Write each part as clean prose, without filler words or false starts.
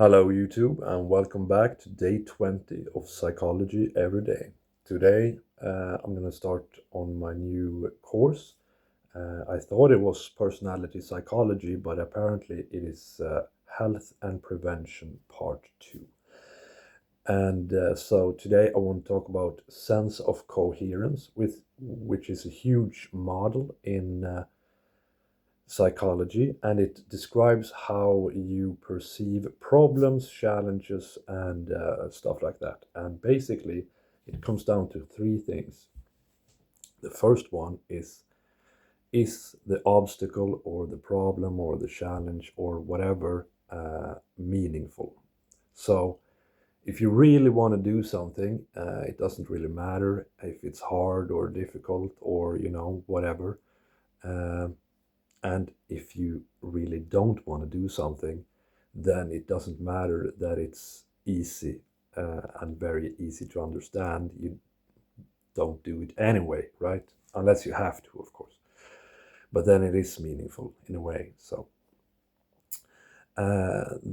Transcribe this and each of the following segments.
Hello, YouTube, and welcome back to day 20 of Psychology Every Day. Today, I'm going to start on my new course. I thought it was personality psychology, but apparently it is health and prevention part 2. And so today I want to talk about sense of coherence, which is a huge model in psychology, and it describes how you perceive problems, challenges, and stuff like that. And basically, it comes down to three things. The first one is the obstacle or the problem or the challenge or whatever meaningful? So, if you really want to do something, it doesn't really matter if it's hard or difficult or whatever. Um, And if you really don't want to do something, then it doesn't matter that it's easy and very easy to understand. You don't do it anyway, right? Unless you have to, of course. But then it is meaningful in a way. So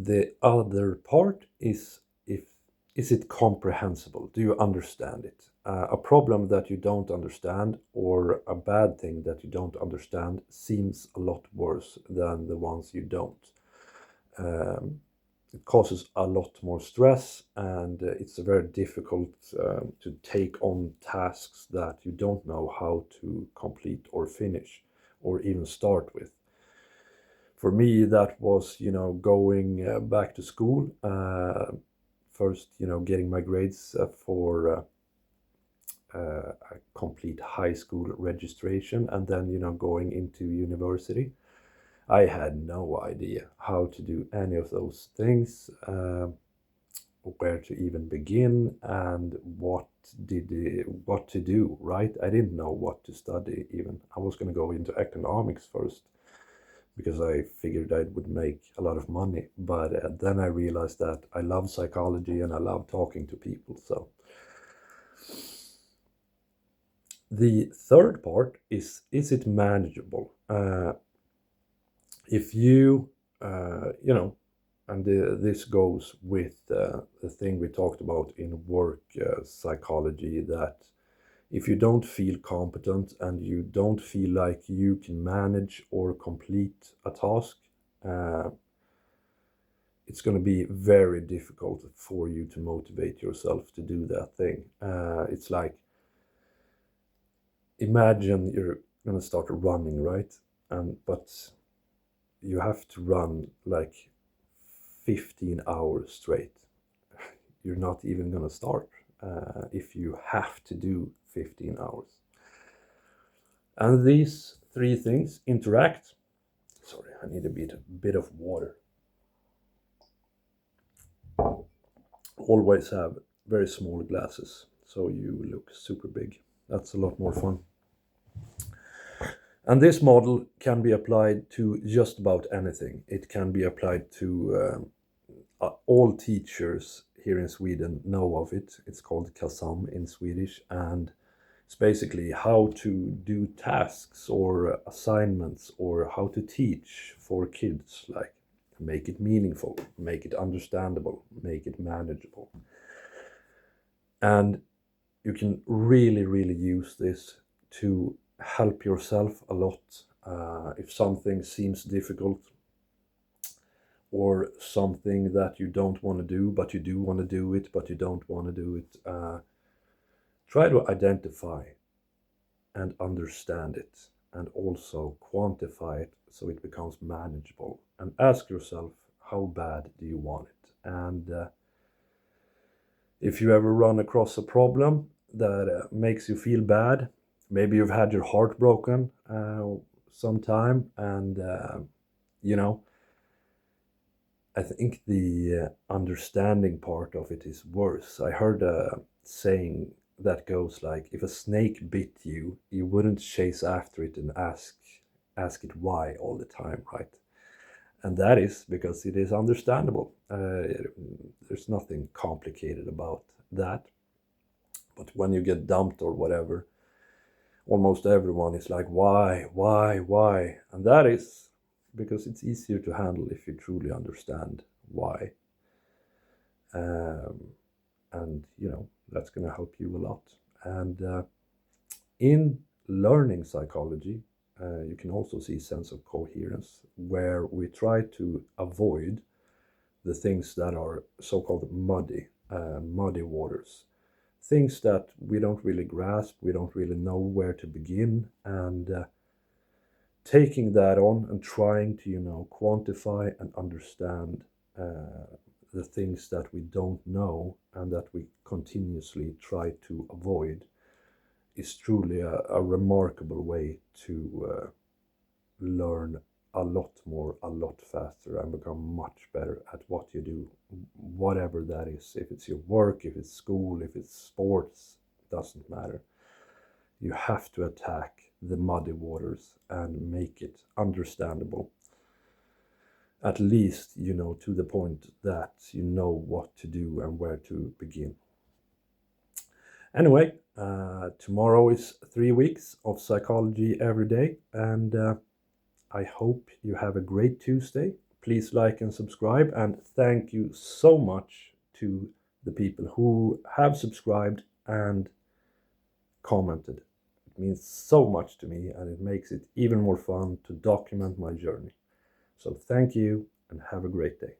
the other part is if is it comprehensible? Do you understand it? A problem that you don't understand or a bad thing that you don't understand seems a lot worse than the ones you don't. Um, it causes a lot more stress, and it's very difficult to take on tasks that you don't know how to complete or finish or even start with. For me, that was, going back to school. First, getting my grades for a complete high school registration, and then, going into university. I had no idea how to do any of those things, where to even begin, and what to do. Right? I didn't know what to study. Even I was going to go into economics first because I figured I would make a lot of money. But then I realized that I love psychology and I love talking to people. So the third part is it manageable? If you, and this goes with the thing we talked about in work psychology, that if you don't feel competent and you don't feel like you can manage or complete a task, uh, it's going to be very difficult for you to motivate yourself to do that thing. It's like, imagine you're going to start running, right? But you have to run like 15 hours straight. You're not even going to start if you have to do 15 hours. And these three things interact. Sorry, I need a bit of water. Always have very small glasses, so you look super big. That's a lot more fun. And this model can be applied to just about anything. It can be applied to all teachers here in Sweden know of it. It's called KASAM in Swedish, and it's basically how to do tasks or assignments or how to teach for kids, like make it meaningful, make it understandable, make it manageable. And you can really, really use this to help yourself a lot. If something seems difficult or something that you don't want to do, but you do want to do it, but you don't want to do it, try to identify and understand it and also quantify it so it becomes manageable. And ask yourself, how bad do you want it? And if you ever run across a problem that makes you feel bad, maybe you've had your heart broken sometime, and you know, I think the understanding part of it is worse. I heard a saying that goes like, if a snake bit you, you wouldn't chase after it and ask it why all the time, right? And that is because it is understandable. There's nothing complicated about that. But when you get dumped or whatever, almost everyone is like, why? And that is because it's easier to handle if you truly understand why. And that's going to help you a lot. And in learning psychology, you can also see sense of coherence, where we try to avoid the things that are so-called muddy waters, things that we don't really grasp, we don't really know where to begin, and taking that on and trying to, quantify and understand the things that we don't know and that we continuously try to avoid is truly a remarkable way to learn a lot more, a lot faster, and become much better at what you do, whatever that is. If it's your work, if it's school, if it's sports, doesn't matter. You have to attack the muddy waters and make it understandable. At least, to the point that you know what to do and where to begin. Anyway, tomorrow is 3 weeks of psychology every day, and I hope you have a great Tuesday. Please like and subscribe, and thank you so much to the people who have subscribed and commented. It means so much to me, and it makes it even more fun to document my journey. So thank you, and have a great day.